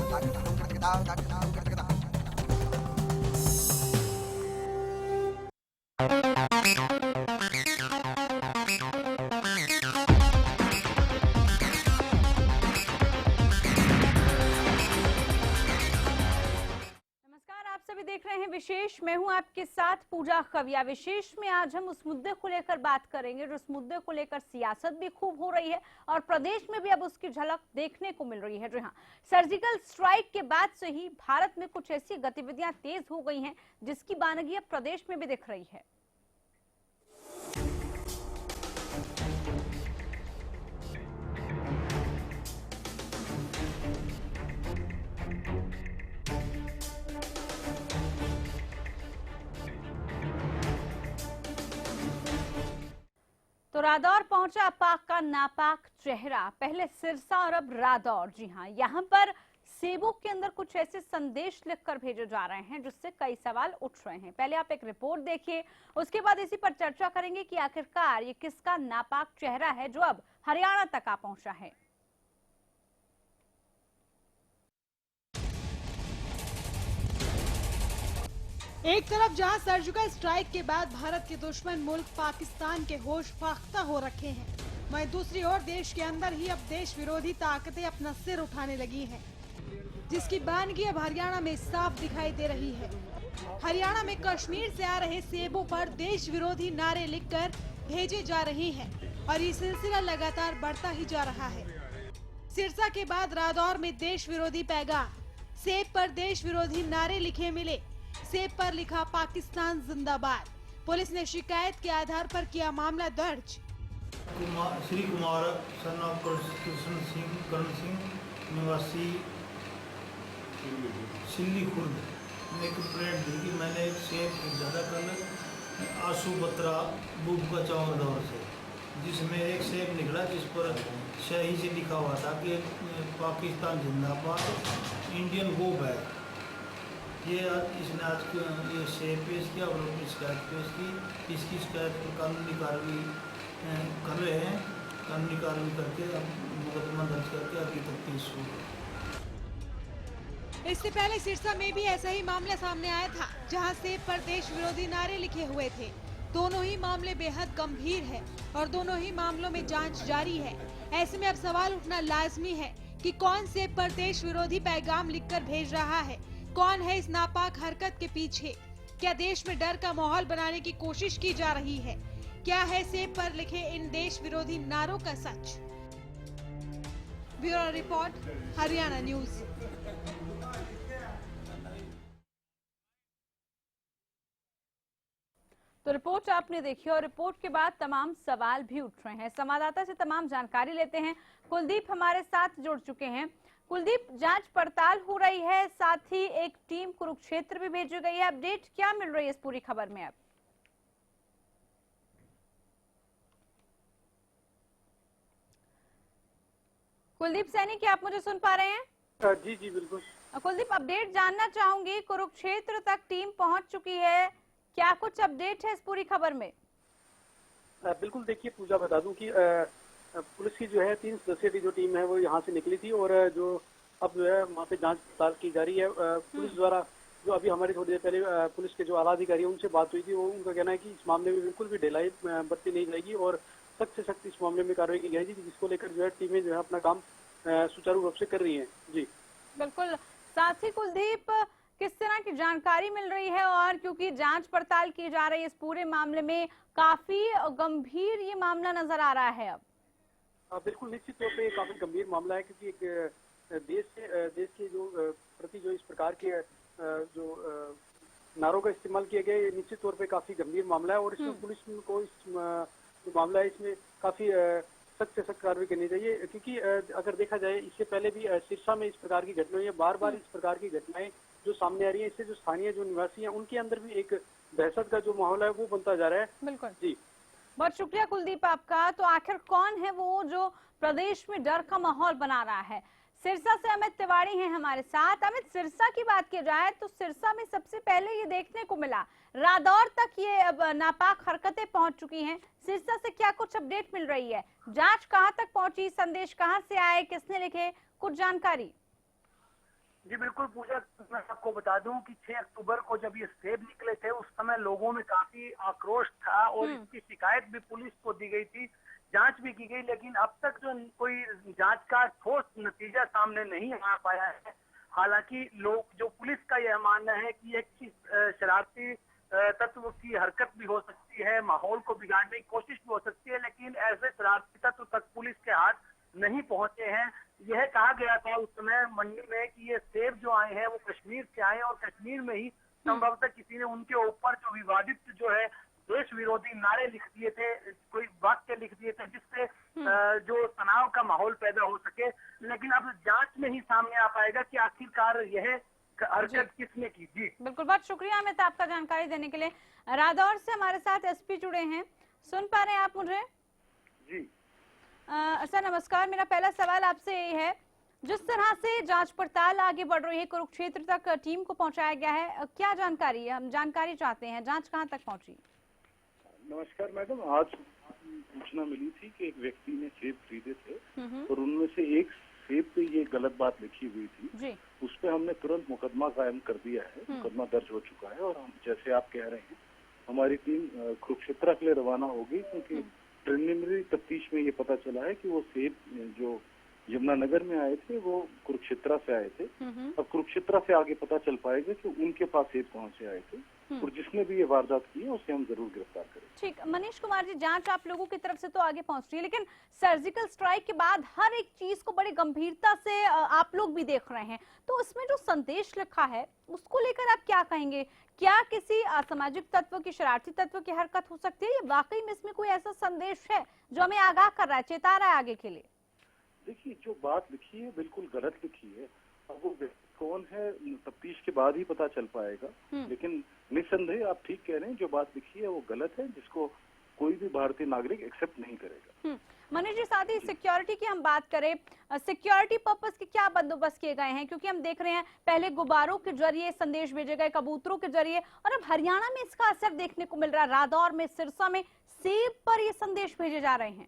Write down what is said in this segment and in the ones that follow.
आप सभी देख रहे हैं विशेष। मैं हूं आपके साथ पूजा खविया। विशेष में आज हम उस मुद्दे को लेकर बात करेंगे जिस मुद्दे को लेकर सियासत भी खूब हो रही है और प्रदेश में भी अब उसकी झलक देखने को मिल रही है। जी हां, सर्जिकल स्ट्राइक के बाद से ही भारत में कुछ ऐसी गतिविधियां तेज हो गई हैं जिसकी बानगी अब प्रदेश में भी दिख रही है। तो रादौर पहुंचा पाक का नापाक चेहरा। पहले सिरसा और अब रादौर। जी हां, यहां पर सेबों के अंदर कुछ ऐसे संदेश लिखकर भेजे जा रहे हैं जिससे कई सवाल उठ रहे हैं। पहले आप एक रिपोर्ट देखिए, उसके बाद इसी पर चर्चा करेंगे कि आखिरकार ये किसका नापाक चेहरा है जो अब हरियाणा तक आ पहुंचा है। एक तरफ जहां सर्जिकल स्ट्राइक के बाद भारत के दुश्मन मुल्क पाकिस्तान के होश फाख्ता हो रखे हैं, वहीं दूसरी ओर देश के अंदर ही अब देश विरोधी ताकतें अपना सिर उठाने लगी हैं, जिसकी बानगी अब हरियाणा में साफ दिखाई दे रही है। हरियाणा में कश्मीर से आ रहे सेबों पर देश विरोधी नारे लिखकर भेजे जा रहे हैं और ये सिलसिला लगातार बढ़ता ही जा रहा है। सिरसा के बाद रादौर में देश विरोधी पैगाम, सेब पर देश विरोधी नारे लिखे मिले। सेब पर लिखा पाकिस्तान जिंदाबाद। पुलिस ने शिकायत के आधार पर किया मामला दर्ज। श्री कुमार सन ऑफ कृष्ण सिंह करण सिंह निवासी सिल्ली खुर्द ने कंप्लेंट दी कि मैंने एक सेब ज़्यादा कल आशू बत्रा बूब का चौर दौर से, जिसमें एक सेब निकला जिस पर शाही से लिखा हुआ था कि पाकिस्तान जिंदाबाद, इंडियन गो बैक। ये इसने आज ये सेब पेश किया और अपनी शिकायत पेश की। इसकी शिकायत पर कानूनी कार्रवाई कर रहे हैं। कानूनी कार्रवाई करके अब मुकदमा दर्ज करके आगे तफ्तीश शुरू। इससे पहले सिरसा में भी ऐसा ही मामला सामने आया था, जहां सेब पर देश विरोधी नारे लिखे हुए थे। दोनों ही मामले बेहद गंभीर है और दोनों ही मामलों में जांच जारी है। ऐसे में अब सवाल उठना लाजमी है कि कौन सेब पर देश विरोधी पैगाम लिखकर भेज रहा है, कौन है इस नापाक हरकत के पीछे। क्या देश में डर का माहौल बनाने की कोशिश की जा रही है? क्या है सेब पर लिखे इन देश विरोधी नारों का सच? Bureau report, Haryana news. तो रिपोर्ट आपने देखी और रिपोर्ट के बाद तमाम सवाल भी उठ रहे हैं। संवाददाता से तमाम जानकारी लेते हैं। कुलदीप हमारे साथ जुड़ चुके हैं। कुलदीप, जांच पड़ताल हो रही है, साथ ही एक टीम कुरुक्षेत्र भी भेजी गई है। अपडेट क्या मिल रही है इस पूरी खबर में अब? कुलदीप सैनी, क्या आप मुझे सुन पा रहे हैं? जी जी बिल्कुल। कुलदीप, अपडेट जानना चाहूंगी। कुरुक्षेत्र तक टीम पहुंच चुकी है, क्या कुछ अपडेट है इस पूरी खबर में? बिल्कुल, देखिए पूजा, बता दूं कि पुलिस की जो है 3 सदस्यीय की जो टीम है वो यहाँ से निकली थी और जो अब जो है वहाँ पे जांच पड़ताल की जा रही है। पुलिस द्वारा जो अभी हमारी थोड़ी देर पहले पुलिस के जो आला अधिकारी है उनसे बात हुई थी, वो उनका कहना है कि इस मामले में बिल्कुल भी ढिलाई बरती नहीं जाएगी और सख्त से सख्त इस मामले में कार्रवाई की जाएगी, जिसको लेकर जो है टीमें जो है अपना काम सुचारू रूप से कर रही है। जी बिल्कुल। साथ ही कुलदीप, किस तरह की जानकारी मिल रही है? और क्योंकि जांच पड़ताल की जा रही है इस पूरे मामले में, काफी गंभीर ये मामला नजर आ रहा है अब। बिल्कुल, निश्चित तौर पे काफी गंभीर मामला है, क्योंकि एक देश के जो प्रति जो इस प्रकार के जो नारों का इस्तेमाल किया गया है, निश्चित तौर पे काफी गंभीर मामला है और इसमें पुलिस को इस जो मामला है इसमें काफी सख्त से सख्त कार्रवाई करनी चाहिए, क्योंकि अगर देखा जाए इससे पहले भी सिरसा में इस प्रकार की घटनाएं हुई है। बार बार इस प्रकार की घटनाएं जो सामने आ रही है, इससे जो स्थानीय जो निवासी हैं उनके अंदर भी एक दहशत का जो माहौल है वो बनता जा रहा है। बिल्कुल जी, बहुत शुक्रिया कुलदीप आपका। तो आखिर कौन है वो जो प्रदेश में डर का माहौल बना रहा है? सिरसा से अमित तिवारी हैं हमारे साथ। अमित, सिरसा की बात की जाए तो सिरसा में सबसे पहले ये देखने को मिला, रादौर तक ये अब नापाक हरकतें पहुंच चुकी हैं। सिरसा से क्या कुछ अपडेट मिल रही है? जांच कहां तक पहुंची? संदेश कहां से आए? किसने लिखे? कुछ जानकारी? जी बिल्कुल पूजा, मैं आपको बता दूं कि 6 अक्टूबर को जब ये सेब निकले थे उस समय लोगों में काफी आक्रोश था और इसकी शिकायत भी पुलिस को दी गई थी, जांच भी की गई, लेकिन अब तक जो कोई जांच का ठोस नतीजा सामने नहीं आ पाया है। हालांकि लोग जो पुलिस का यह मानना है कि एक शरारती तत्व की हरकत भी हो सकती है, माहौल को बिगाड़ने की कोशिश भी हो सकती है, लेकिन ऐसे शरारती तत्व तक पुलिस के हाथ नहीं पहुंचे हैं। यह कहा गया था उस समय मंडी में कि ये सेब जो आए हैं वो कश्मीर से आए और कश्मीर में ही संभवतः किसी ने उनके ऊपर जो विवादित जो है देश विरोधी नारे लिख दिए थे, कोई वाक्य लिख दिए थे जिससे जो तनाव का माहौल पैदा हो सके। लेकिन अब जांच में ही सामने आ पाएगा कि आखिरकार यह हरकत किसने की। जी बिल्कुल, बहुत शुक्रिया अमित आपका जानकारी देने के लिए। रादौर से हमारे साथ एसपी जुड़े हैं, सुन पा रहे हैं आप मुझे? जी सर नमस्कार, मेरा पहला सवाल आपसे ये है, जिस तरह से जांच पड़ताल आगे बढ़ रही है, कुरुक्षेत्र तक टीम को पहुंचाया गया है, क्या जानकारी है? हम जानकारी चाहते हैं, जांच कहां तक पहुंची? नमस्कार मैडम, आज सूचना मिली थी कि एक व्यक्ति ने सेब खरीदे थे और उनमें से एक सेब पे ये गलत बात लिखी हुई थी जी। उस पे हमने तुरंत मुकदमा कायम कर दिया है, मुकदमा दर्ज हो चुका है और हम जैसे आप कह रहे हैं हमारी टीम कुरुक्षेत्र के लिए रवाना हो गई, क्योंकि प्रिलिमिनरी तफ्तीश में ये पता चला है कि वो सेब जो यमुनानगर में आए थे वो कुरुक्षेत्र से आए थे। अब कुरुक्षेत्र से आगे पता चल पाएगा कि उनके पास सेब कहाँ से आए थे और जिसने भी ये वारदात की है उसे हम जरूर गिरफ्तार करें। ठीक, मनीष कुमार जी, जांच आप लोगों की तरफ से तो आगे पहुंच रही है, लेकिन सर्जिकल स्ट्राइक के बाद हर एक चीज को बड़ी गंभीरता से आप लोग भी देख रहे हैं, तो उसमें जो संदेश लिखा है उसको लेकर आप क्या कहेंगे? क्या किसी असामाजिक तत्व की, शरारती तत्व की हरकत हो सकती है या वाकई में इसमें कोई ऐसा संदेश है जो हमें आगाह कर रहा है, चेता रहा है आगे के लिए? देखिए, जो बात लिखी है बिल्कुल गलत लिखी है। अब वो व्यक्ति कौन है तफ्तीश के बाद ही पता चल पाएगा, लेकिन निस्संदेह आप ठीक कह रहे हैं, जो बात लिखी है वो गलत है, जिसको कोई भी भारतीय नागरिक एक्सेप्ट नहीं करेगा। मनीष जी, साथ ही सिक्योरिटी की हम बात करें, सिक्योरिटी पर्पस के क्या बंदोबस्त किए गए हैं? क्योंकि हम देख रहे हैं पहले गुब्बारों के जरिए संदेश भेजे गए, कबूतरों के जरिए, और अब हरियाणा में इसका असर देखने को मिल रहा है, रादौर में, सिरसा में सेब पर ये संदेश भेजे जा रहे हैं।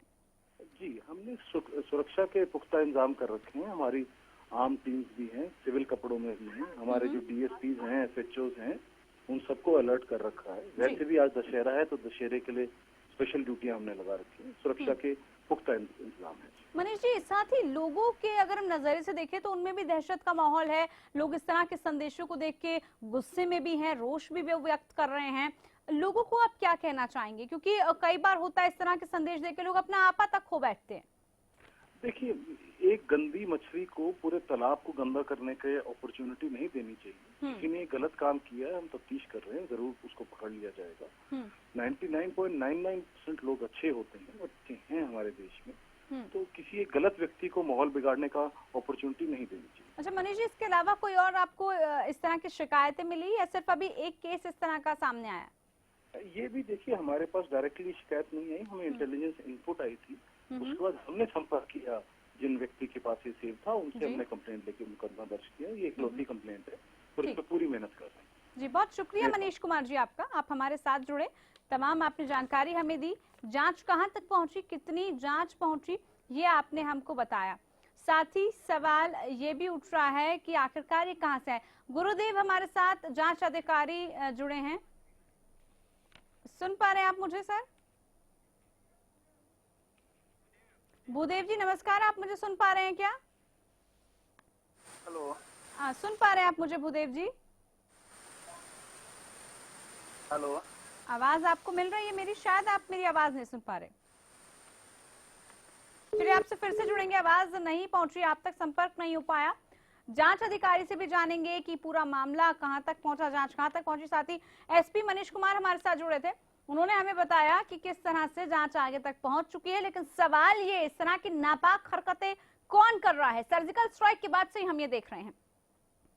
जी, हमने सुरक्षा के पुख्ता इंतजाम कर रखे हैं, हमारी आर्म टीम्स भी हैं, सिविल कपड़ों में भी हैं, हमारे जो डीएसपीज हैं, एसएचओज हैं, उन सबको अलर्ट कर रखा है। वैसे भी आज दशहरा है तो दशहरे के लिए स्पेशल ड्यूटियां हमने लगा रखी है, सुरक्षा के पुख्ता इंतजाम है। मनीष जी, साथ ही लोगों के अगर हम नजरिए से देखें तो उनमें भी दहशत का माहौल है, लोग इस तरह के संदेशों को देख के गुस्से में भी हैं, रोष भी व्यक्त कर रहे हैं। लोगों को आप क्या कहना चाहेंगे? क्योंकि कई बार होता है इस तरह के संदेश देख के लोग अपना आपा तक खो बैठते हैं। देखिए, एक गंदी मछली को पूरे तालाब को गंदा करने के अपॉर्चुनिटी नहीं देनी चाहिए। किसी ने गलत काम किया है, हम तफ्तीश कर रहे हैं, जरूर उसको पकड़ लिया जाएगा। 99.99% लोग अच्छे होते हैं, अच्छे हैं हमारे देश में, तो किसी एक गलत व्यक्ति को माहौल बिगाड़ने का अपॉर्चुनिटी नहीं देनी चाहिए। अच्छा मनीष जी, इसके अलावा कोई और आपको इस तरह की शिकायतें मिली या सिर्फ अभी एक केस इस तरह का सामने आया? ये भी देखिए, हमारे पास डायरेक्टली शिकायत नहीं आई, हमें इंटेलिजेंस इनपुट आई थी, उसके बाद हमने संपर्क किया जिन व्यक्ति के पास ये सेब था, उनसे हमने कंप्लेंट लेके मुकदमा दर्ज किया। ये इकलौती कंप्लेंट है और इस पर पूरी मेहनत कर रहे हैं। जी, बहुत शुक्रिया मनीष कुमार जी आपका, आप हमारे साथ जुड़े, तमाम आपने जानकारी हमें दी, जांच कहां तक पहुंची, कितनी जांच पहुंची, ये आपने हमको बताया। साथ ही सवाल ये भी उठ रहा है कि आखिरकार ये कहां से है। गुरुदेव हमारे साथ जांच अधिकारी जुड़े हैं, सुन पा रहे हैं आप मुझे सर? भूदेव जी नमस्कार, आप मुझे सुन पा रहे हैं क्या? हेलो, सुन पा रहे हैं आप मुझे भूदेव जी? हेलो, आवाज आपको मिल रही है मेरी? शायद आप मेरी आवाज नहीं सुन पा रहे। चलिए आपसे फिर से जुड़ेंगे, आवाज नहीं पहुंच रही, आप तक संपर्क नहीं हो पाया। जांच अधिकारी से भी जानेंगे कि पूरा मामला कहां तक पहुंचा, जांच कहां तक पहुंची। साथ ही एसपी मनीष कुमार हमारे साथ जुड़े थे, उन्होंने हमें बताया कि किस तरह से जांच आगे तक पहुंच चुकी है, लेकिन सवाल ये, इस तरह की नापाक हरकतें कौन कर रहा है? सर्जिकल स्ट्राइक के बाद से ही हम ये देख रहे हैं,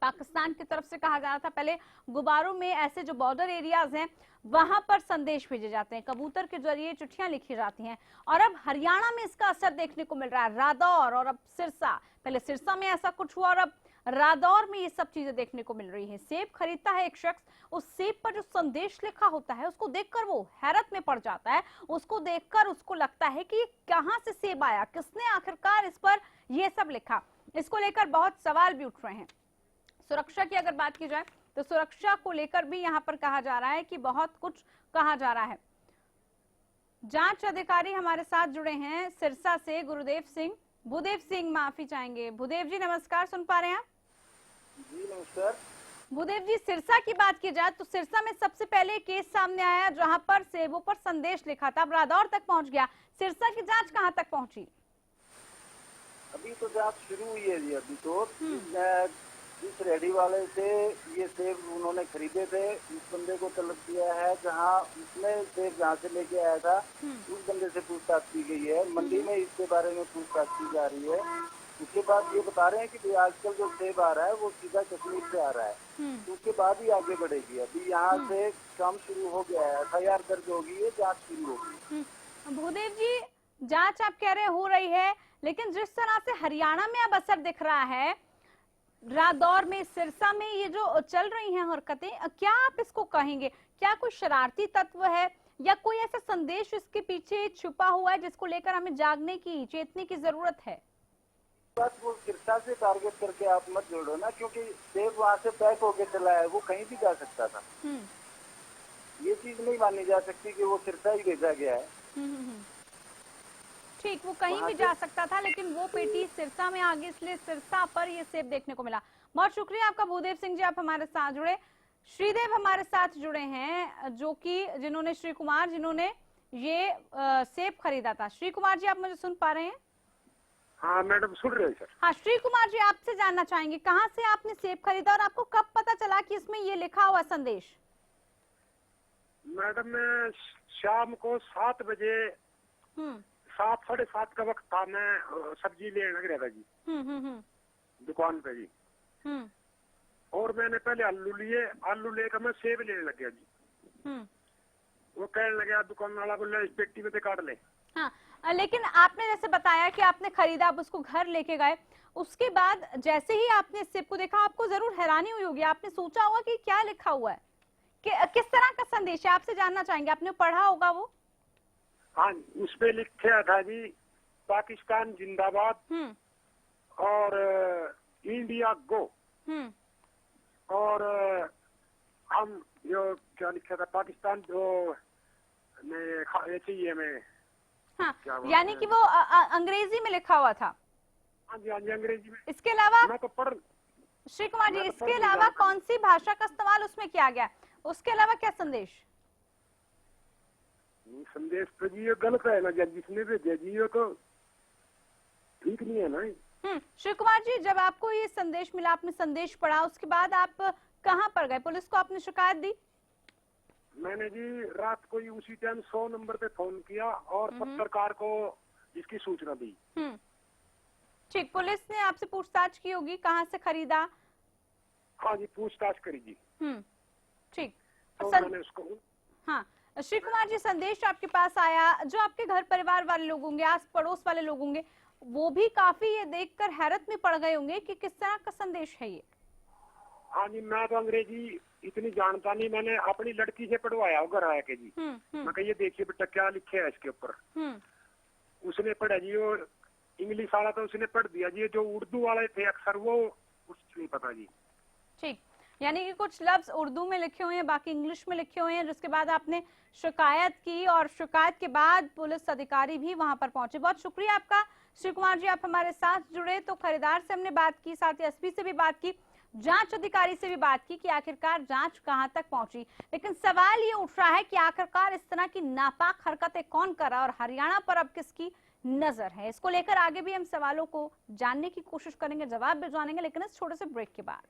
पाकिस्तान की तरफ से कहा जा रहा था पहले गुब्बारों में, ऐसे जो बॉर्डर एरियाज हैं वहां पर संदेश भेजे जाते हैं, कबूतर के जरिए चिट्ठियां लिखी जाती हैं, और अब हरियाणा में इसका असर देखने को मिल रहा है, रादौर और अब सिरसा। पहले सिरसा में ऐसा कुछ हुआ और अब रादौर में ये सब चीजें देखने को मिल रही हैं। सेब खरीदता है एक शख्स, उस सेब पर जो संदेश लिखा होता है उसको देखकर वो हैरत में पड़ जाता है, उसको देखकर उसको लगता है कि कहां से सेब आया, किसने आखिरकार इस पर ये सब लिखा। इसको लेकर बहुत सवाल भी उठ रहे हैं। सुरक्षा की अगर बात की जाए तो सुरक्षा को लेकर भी यहाँ पर कहा जा रहा है कि बहुत कुछ कहा जा रहा है। जांच अधिकारी हमारे साथ जुड़े हैं सिरसा से, भूदेव सिंह माफी चाहेंगे। भूदेव जी नमस्कार, सुन पा रहे हैं आप? जी नमस्कार। भूदेव जी, सिरसा की बात की जाए तो सिरसा में सबसे पहले केस सामने आया जहां पर सेबों पर संदेश लिखा था, अब रादौर तक पहुंच गया। सिरसा की जांच कहां तक पहुंची? अभी तो जांच शुरू हुई है जी। अभी तो जिस रेडी वाले से ये सेब उन्होंने खरीदे थे, उस बंदे को तलब किया है, जहां उसने सेब जहाँ से लेके आया था उस बंदे से पूछताछ की गई है। मंडी में इसके बारे में पूछताछ की जा रही है। उसके बाद ये बता रहे हैं कि भाई आजकल जो सेब आ रहा है वो सीधा कश्मीर से आ रहा है, तो उसके बाद ही आगे बढ़ेगी। अभी यहाँ से काम शुरू हो गया है, FIR दर्ज होगी, ये जांच शुरू होगी। भूदेव जी, जांच आप कह रहे हो रही है, लेकिन जिस तरह से हरियाणा में अब असर दिख रहा है, रादौर में, सिरसा में ये जो चल रही हैं हरकतें, क्या आप इसको कहेंगे? क्या कोई शरारती तत्व है या कोई ऐसा संदेश इसके पीछे छुपा हुआ है जिसको लेकर हमें जागने की, चेतने की जरूरत है? बस वो सिरसा से टारगेट करके आप मत जोड़ो ना, क्योंकि सेब वहाँ से पैक होके चला है, वो कहीं भी जा सकता था। ये चीज नहीं मानी जा सकती कि वो सिरसा ही भेजा गया है। ठीक, वो कहीं भी जा सकता था, लेकिन वो पेटी सिरसा में आ गई, इसलिए सिरसा पर ये सेब देखने को मिला। बहुत शुक्रिया आपका भूदेव सिंह जी, आप हमारे साथ जुड़े। श्रीदेव हमारे साथ जुड़े हैं, जो कि श्री कुमार जिन्होंने ये सेब खरीदा था। श्री कुमार जी, आप मुझे सुन पा रहे हैं? हाँ मैडम, सुन रहे हैं सर। हाँ, श्री कुमार जी, आपसे जानना चाहेंगे कहाँ से आपने सेब खरीदा और आपको कब पता चला कि इसमें ये लिखा हुआ संदेश? मैडम, मैं शाम को 7 बजे 7, 7:30 का वक्त था। मैं सब्जी लेने लग रहा था जी दुकान पे जी। और मैंने पहले आलू लिए, आलू लेकर मैं सेब लेने लग गया जी। वो कहने लगा दुकान वाला, बोले इस पेटी में से काट ले। हाँ, लेकिन आपने जैसे बताया कि आपने खरीदा, आप उसको घर लेके गए, उसके बाद जैसे ही आपने इस सेब को देखा, आपको जरूर हैरानी हुई होगी, आपने सोचा होगा कि क्या लिखा हुआ है, कि किस तरह का संदेश है, आपसे जानना चाहेंगे। आपने पढ़ा होगा वो? हाँ, उस पे लिखा था जी, पाकिस्तान जिंदाबाद और इंडिया गो। और हम जो क्या लिखा था, पाकिस्तान जो चाहिए हमें। हाँ, यानी कि वो अंग्रेजी में लिखा हुआ था। हाँ जी, अंग्रेजी में। इसके अलावा मैं तो पढ़ श्री कुमार जी, इसके अलावा कौन सी भाषा का इस्तेमाल उसमें किया गया? उसके अलावा क्या संदेश? संदेश तो जी ये गलत है ना, जिसने भेजा जी ये तो ठीक नहीं है ना। श्री कुमार जी, जब आपको ये संदेश मिला, आपने संदेश पढ़ा, उसके बाद आप कहाँ पर गए? पुलिस को आपने शिकायत दी? मैंने जी रात को ही उसी टाइम 100 नंबर पे फोन किया और पत्रकार को इसकी सूचना दी। ठीक, पुलिस ने आपसे पूछताछ की होगी, कहाँ से खरीदा? हाँ जी, पूछताछ करी जी। ठीक, तो मैंने उसको। हाँ, श्री कुमार जी, संदेश आपके पास आया, जो आपके घर परिवार वाले लोग होंगे, आस पड़ोस वाले लोग होंगे, वो भी काफी ये देखकर हैरत में पड़ गए होंगे कि किस तरह का संदेश है ये। हाँ जी, मैं तो अंग्रेजी इतनी जानता नहीं, मैंने अपनी लड़की से पढ़वाया घर आया के जी। मैं कही, ये देखिए बेटा क्या लिखे है इसके ऊपर। उसने पढ़ा जी, और इंग्लिश वाला तो उसने पढ़ दिया जी, जो उर्दू वाले थे अक्सर वो कुछ नहीं पता जी। ठीक, यानी कि कुछ लफ्ज उर्दू में लिखे हुए हैं, बाकी इंग्लिश में लिखे हुए हैं, जिसके बाद आपने शिकायत की और शिकायत के बाद पुलिस अधिकारी भी वहां पर पहुंचे। बहुत शुक्रिया आपका श्री कुमार जी, आप हमारे साथ जुड़े। तो खरीदार से हमने बात की, साथ ही एसपी से भी बात की, जांच अधिकारी से भी बात की कि आखिरकार जांच कहां तक पहुंची। लेकिन सवाल ये उठ रहा है कि आखिरकार इस तरह की नापाक हरकतें कौन कर रहा है और हरियाणा पर अब किसकी नजर है? इसको लेकर आगे भी हम सवालों को जानने की कोशिश करेंगे, जवाब भी जानेंगे, लेकिन इस छोटे से ब्रेक के बाद।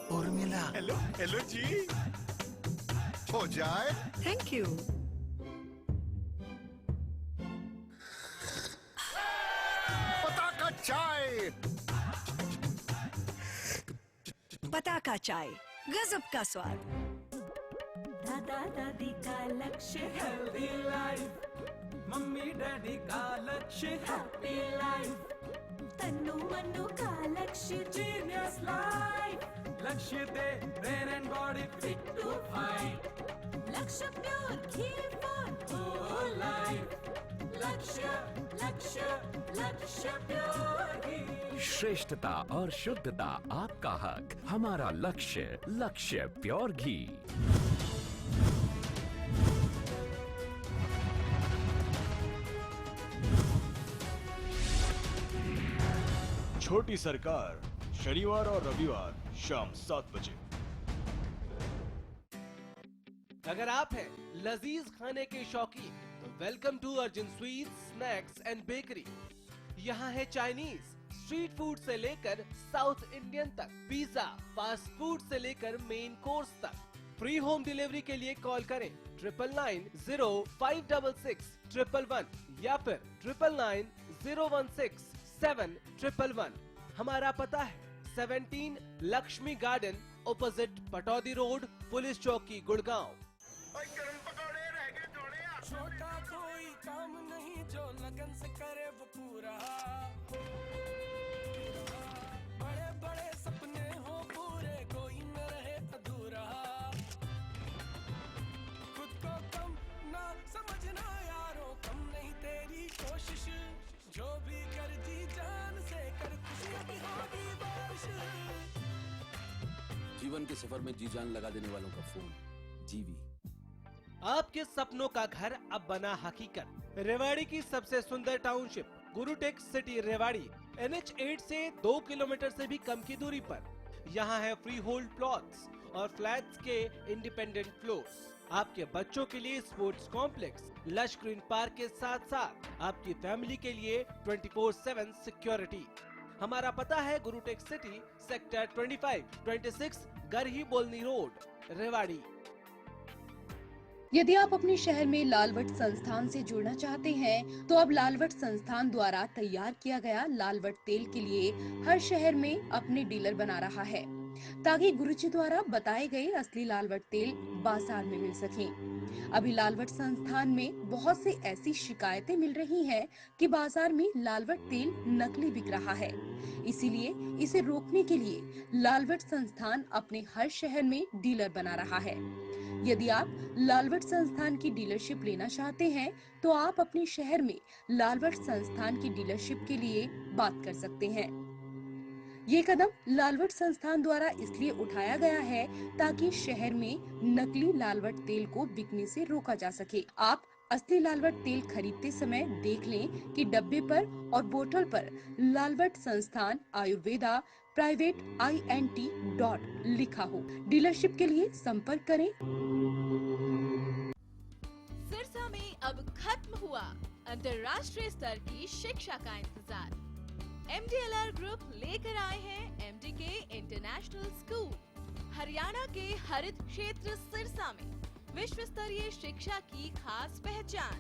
उर्मिला, हेलो हेलो जी, हो जाए। Thank you. पताका चाय, गजब का स्वाद। दादा दादी का लक्ष्य हेल्दी लाइफ, मम्मी डैडी का लक्ष्य हैप्पी लाइफ, तन्नू मन्नू का लक्ष्य genius life, Lakshya the brain and body fit to fight, Lakshya pure ghee for whole life, Lakshya Lakshya लक्ष्य प्योर घी। श्रेष्ठता और शुद्धता आपका हक, हमारा लक्ष्य, लक्ष्य प्योर घी। छोटी सरकार, शनिवार और रविवार शाम 7 बजे। अगर आप हैं लजीज खाने के शौकीन तो welcome to Arjun sweets, snacks and bakery. यहाँ है चाइनीज, स्ट्रीट फूड से लेकर साउथ इंडियन तक, पिज्जा, फास्ट फूड से लेकर मेन कोर्स तक। फ्री होम डिलीवरी के लिए कॉल करें 9990566111 या फिर 9990167111। हमारा पता है 17 Lakshmi garden, opposite Pataudi road, police चौकी, गुड़गांव। छोटा कोई काम नहीं जो लगन से करे वो पूरा, बड़े बड़े सपने हो पूरे कोई न रहे अधूरा, खुद को कम ना समझना यारो, कम नहीं तेरी कोशिश, जो भी कर जी जान से कर, खुशियों की होगी बारिश। जीवन के सफर में जी जान लगा देने वालों का फोन जीवी। आपके सपनों का घर अब बना हकीकत। रेवाड़ी की सबसे सुंदर टाउनशिप गुरुटेक सिटी रेवाड़ी NH8 से 2 किलोमीटर से भी कम की दूरी पर। यहाँ है फ्री होल्ड प्लॉट्स और फ्लैट्स के इंडिपेंडेंट फ्लोर्स। आपके बच्चों के लिए sports complex, lush green park के साथ साथ आपकी फैमिली के लिए 24/7 सिक्योरिटी। हमारा पता है गुरुटेक सिटी, सेक्टर 25-26, गरही बोलनी रोड, रेवाड़ी। यदि आप अपने शहर में लालवट संस्थान से जुड़ना चाहते हैं तो अब लालवट संस्थान द्वारा तैयार किया गया लालवट तेल के लिए हर शहर में अपने डीलर बना रहा है, ताकि गुरुजी द्वारा बताए गए असली लालवट तेल बाजार में मिल सके। अभी लालवट संस्थान में बहुत से ऐसी शिकायतें मिल रही हैं कि बाजार में लालवट तेल नकली बिक रहा है। इसीलिए इसे रोकने के लिए लालवट संस्थान अपने हर शहर में डीलर बना रहा है। यदि आप लालवट संस्थान की डीलरशिप लेना चाहते हैं तो आप अपने शहर में लालवट संस्थान की डीलरशिप के लिए बात कर सकते हैं। ये कदम लालवट संस्थान द्वारा इसलिए उठाया गया है ताकि शहर में नकली लालवट तेल को बिकने से रोका जा सके। आप असली लालवट तेल खरीदते समय देख लें कि डब्बे पर और बोतल पर लालवट संस्थान आयुर्वेदा प्राइवेट INT लिखा हो। डीलरशिप के लिए संपर्क करें। सिरसा में अब खत्म हुआ अंतर्राष्ट्रीय स्तर की शिक्षा का इंतजार। MDLR ग्रुप लेकर आए हैं MDK इंटरनेशनल स्कूल। हरियाणा के हरित क्षेत्र सिरसा में विश्व स्तरीय शिक्षा की खास पहचान।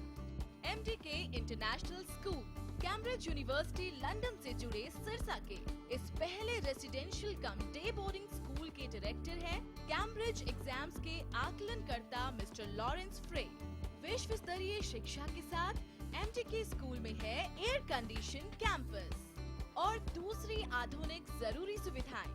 MDK international school Cambridge university London से जुड़े सिरसा के इस पहले रेसिडेंशियल कम डे बोर्डिंग स्कूल के डायरेक्टर हैं कैम्ब्रिज एग्जाम्स के आकलनकर्ता मिस्टर लॉरेंस फ्रे। विश्व स्तरीय शिक्षा के साथ MDK स्कूल में है एयर कंडीशन कैंपस और दूसरी आधुनिक जरूरी सुविधाएं,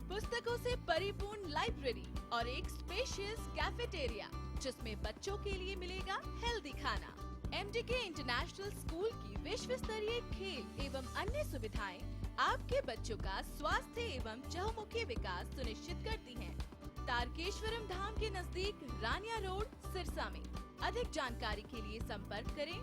पुस्तकों से परिपूर्ण लाइब्रेरी और एक स्पेशियस कैफेटेरिया जिसमें बच्चों के लिए मिलेगा हेल्दी खाना। MDK इंटरनेशनल स्कूल की विश्व स्तरीय खेल एवं अन्य सुविधाएं आपके बच्चों का स्वास्थ्य एवं चहुमुखी विकास सुनिश्चित करती हैं। तारकेश्वरम धाम के नजदीक रानिया रोड, सिरसा में। अधिक जानकारी के लिए संपर्क करें।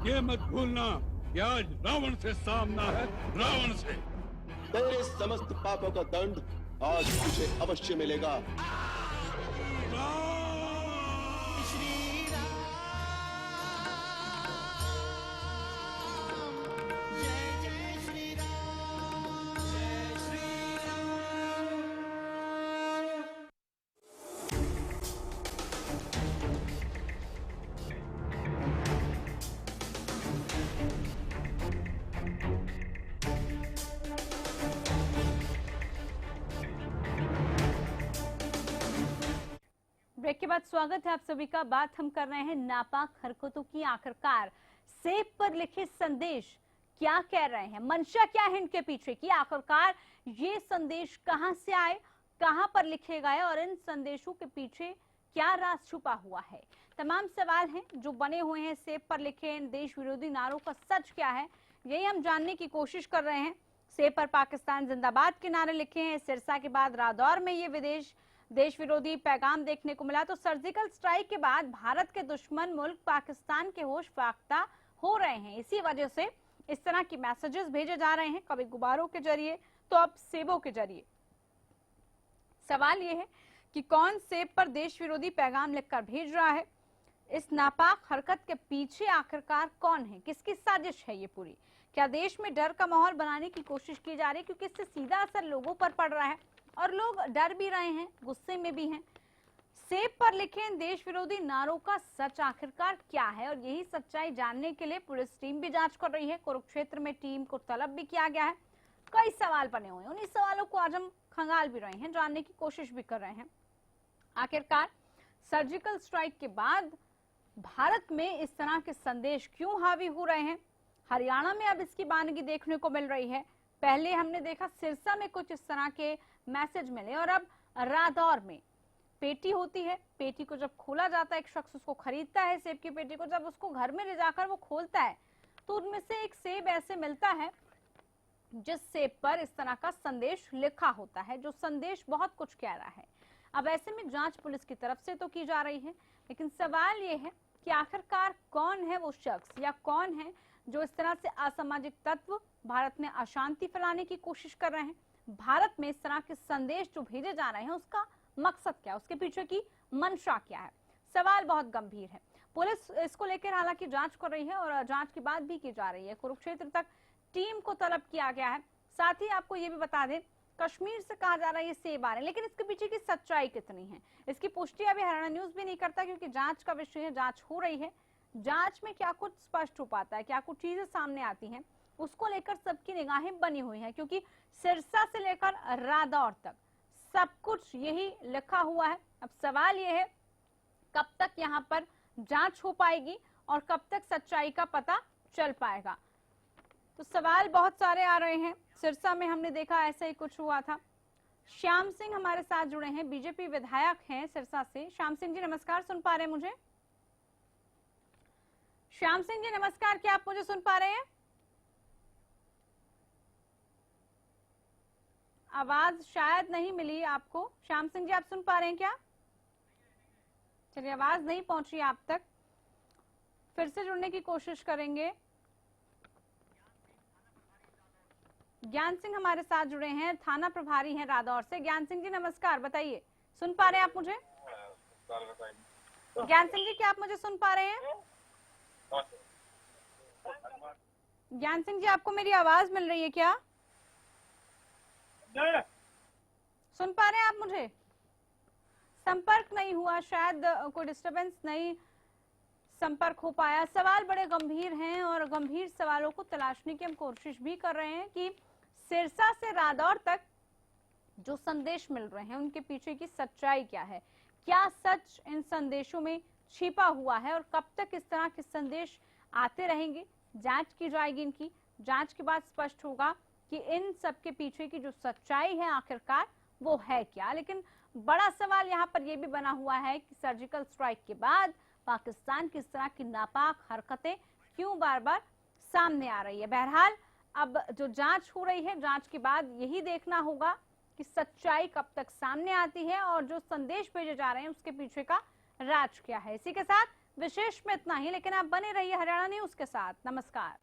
ये मत भूलना कि आज रावण से सामना है, रावण से। तेरे समस्त पापों का दंड आज तुझे अवश्य मिलेगा। ब्रेक के बाद स्वागत है आप सभी का। बात हम कर रहे हैं नापाक हरकतों की। आखिरकार सेब पर लिखे संदेश क्या कह रहे हैं, मंशा क्या है इनके पीछे की, आखिरकार ये संदेश कहां से आए, कहां पर लिखे गए और इन संदेशों के पीछे क्या राज छुपा हुआ है। तमाम सवाल हैं जो बने हुए हैं सेब पर लिखे इन देश विरोधी नारों का सच क्या है, यही हम जानने की कोशिश कर रहे हैं। सेब पर पाकिस्तान जिंदाबाद के नारे लिखे हैं। सिरसा के बाद रादौर में ये देश विरोधी पैगाम देखने को मिला। तो सर्जिकल स्ट्राइक के बाद भारत के दुश्मन मुल्क पाकिस्तान के होश फाख्ता हो रहे हैं। इसी वजह से इस तरह की मैसेजेस भेजे जा रहे हैं, कभी गुब्बारों के जरिए तो अब सेबों के जरिए। सवाल ये है कि कौन सेब पर देश विरोधी पैगाम लिखकर भेज रहा है, इस नापाक हरकत के पीछे आखिरकार कौन है, किसकी साजिश है ये पूरी। क्या देश में डर का माहौल बनाने की कोशिश की जा रही है, क्योंकि इससे सीधा असर लोगों पर पड़ रहा है और लोग डर भी रहे हैं, गुस्से में भी हैं। सेब पर लिखे इन देश विरोधी नारों का सच आखिरकार क्या है, और यही सच्चाई जानने के लिए पुलिस टीम भी जांच कर रही है। कुरुक्षेत्र में टीम को तलब भी किया गया है। कई सवाल बने हुए हैं, उन्हीं सवालों को आज हम खंगाल भी रहे हैं, जानने की कोशिश भी कर रहे हैं। आखिरकार सर्जिकल स्ट्राइक के बाद भारत में इस तरह के संदेश क्यों हावी हो रहे हैं। हरियाणा में अब इसकी बानगी देखने को मिल रही है। पहले हमने देखा सिरसा में कुछ इस तरह के मैसेज मिले, और अब रादौर में पेटी होती है, पेटी को जब खोला जाता है, एक शख्स उसको खरीदता है सेब की पेटी को, जब उसको घर में ले जाकर वो खोलता है तो उनमें से एक सेब ऐसे मिलता है जिस सेब पर इस तरह का संदेश लिखा होता है, जो संदेश बहुत कुछ कह रहा है। अब ऐसे में जांच पुलिस की तरफ से तो की जा रही है, लेकिन सवाल ये है कि आखिरकार कौन है वो शख्स या कौन है जो इस तरह से असामाजिक तत्व भारत में अशांति फैलाने की कोशिश कर रहे हैं। भारत में इस तरह के संदेश जो भेजे जा रहे हैं उसका मकसद क्या है, उसके पीछे की मंशा क्या है, सवाल बहुत गंभीर है। पुलिस इसको लेकर हालांकि जांच कर रही है और जांच की बात भी की जा रही है। कुरुक्षेत्र तक टीम को तलब किया गया है। साथ ही आपको ये भी बता दें, कश्मीर से कहा जा रहा है ये सेब आ रहे हैं, लेकिन इसके पीछे की सच्चाई कितनी है, इसकी पुष्टि अभी हरियाणा न्यूज भी नहीं करता, क्योंकि जांच का विषय है, जांच हो रही है। जांच में क्या कुछ स्पष्ट हो पाता है, क्या कुछ चीजें सामने आती हैं, उसको लेकर सबकी निगाहें बनी हुई हैं, क्योंकि सिरसा से लेकर रादौर तक सब कुछ यही लिखा हुआ है। अब सवाल यह है कब तक यहाँ पर जांच हो पाएगी और कब तक सच्चाई का पता चल पाएगा। तो सवाल बहुत सारे आ रहे हैं। सिरसा में हमने देखा ऐसा ही कुछ हुआ था। श्याम सिंह हमारे साथ जुड़े हैं, बीजेपी विधायक हैं सिरसा से। श्याम सिंह जी नमस्कार, सुन पा रहे हैं मुझे? श्याम सिंह जी नमस्कार, क्या आप मुझे सुन पा रहे हैं? आवाज शायद नहीं मिली आपको। श्याम सिंह जी आप सुन पा रहे हैं क्या? चलिए, आवाज नहीं पहुंची आप तक, फिर से जुड़ने की कोशिश करेंगे। ज्ञान सिंह हमारे साथ जुड़े हैं, थाना प्रभारी हैं रादौर से। ज्ञान सिंह जी नमस्कार, बताइए, सुन पा रहे हैं आप मुझे? ज्ञान सिंह जी क्या आप मुझे सुन पा रहे हैं? ज्ञान सिंह जी आपको मेरी आवाज मिल रही है क्या? सुन पा रहे हैं आप मुझे? संपर्क नहीं हुआ, शायद कोई डिस्टरबेंस नहीं संपर्क हो पाया। सवाल बड़े गंभीर हैं और गंभीर सवालों को तलाशने की हम कोशिश भी कर रहे हैं कि सिरसा से रादौर तक जो संदेश मिल रहे हैं उनके पीछे की सच्चाई क्या है, क्या सच इन संदेशों में छिपा हुआ है और कब तक इस तरह के संदेश आते रहेंगे। जांच की जाएगी इनकी, जांच के बाद स्पष्ट होगा कि इन सब के पीछे की जो सच्चाई है आखिरकार वो है क्या। लेकिन बड़ा सवाल यहाँ पर यह भी बना हुआ है कि सर्जिकल स्ट्राइक के बाद पाकिस्तान की इस तरह की नापाक हरकतें क्यों बार बार सामने आ रही है। बहरहाल अब जो जांच हो रही है, जांच के बाद यही देखना होगा कि सच्चाई कब तक सामने आती है और जो संदेश भेजे जा रहे हैं उसके पीछे का राज क्या है। इसी के साथ विशेष में इतना ही, लेकिन आप बने रहिए हरियाणा न्यूज के साथ। नमस्कार।